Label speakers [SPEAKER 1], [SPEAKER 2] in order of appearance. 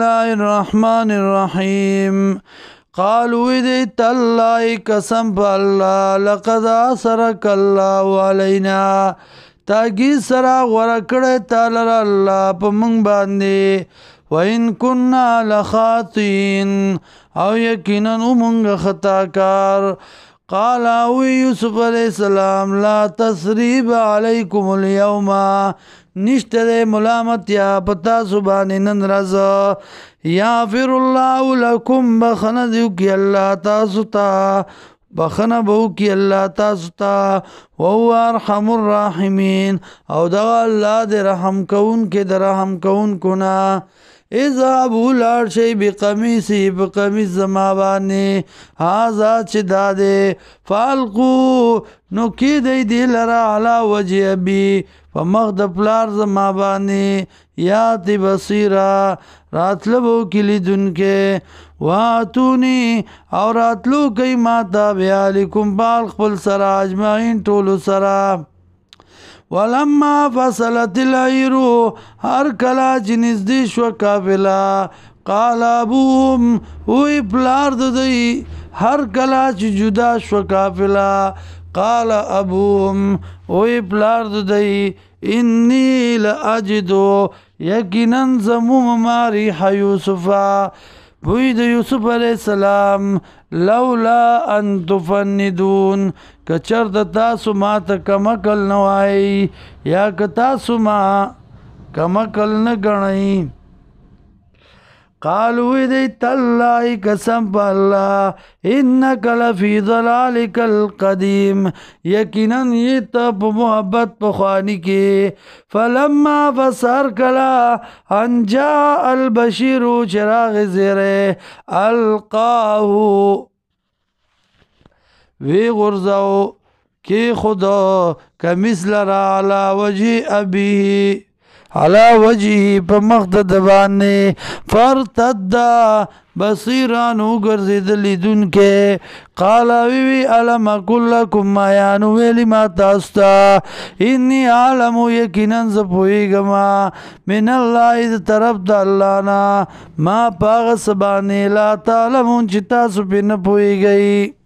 [SPEAKER 1] الله الرحمن الرحيم قالوا دي تالله قسم بالله لقد أسرك الله علينا تاگی سرا ورکڑ تالر اللہ پا منگ باندے وَإِن كُنَّا لَخَاطِئِينَ او یقیناً منگ خطاکار قال یوسف علیہ السلام لا تثریب علیکم اليوم نشتر ملامت یا پتا سبان ننرز یغفر اللہ لکم بخن دیو کی اللہ تاستا بخن بہو کی اللہ تاستا وهو ارحم الراحمین او دا اللہ دے رحم کون کے در رحم کون کنا اذهبوا لار شی بقمیسی بقمیس زمابانی هازا چی دادے فالقو نو کی دی دی لرا علا وجه ابی فمخد پلار زمابانی یاتی بصیرا راتلبو کلی دن کے واتونی اور راتلو کئی ماتا بیالکم بالخ پل سرا اجمعین طولو سرا ولما فصلت العیرو ہر کلا چنزدی شو کافلا قال ابوهم وی پلار ددئی ہر کلا چ جدا شو کافلا قال ابوهم وی پلار ددئی انی لاجدو یقینا زموم ماری یوسفا بوی د یوسف علیہ السلام لولا ان تفندون کچر د تاسو ما ته کمکل نوای یا که تاسو ما کمکل نه گنئی قالوا دی تالله قسم بالله انک لفی ضلالک القدیم یقینا یہ تب محبت پخوانی کے فلما فسر کلا ان جاء البشیر چراغ زیرے القاہو وی غرزو کی خدا کمثل را علی وجه ابی علا وجهی پا مخد دبانے فرتدہ بصیرانو گرزیدلی دن کے قالا ویوی علم اکل لکم مایانو ویلی ما تاستا انی عالمو یقیناً زپوئی گما من اللہ طرف دا اللہ نا ما پاغ سبانے لا تعلمون چی تاسو پی نپوئی گئی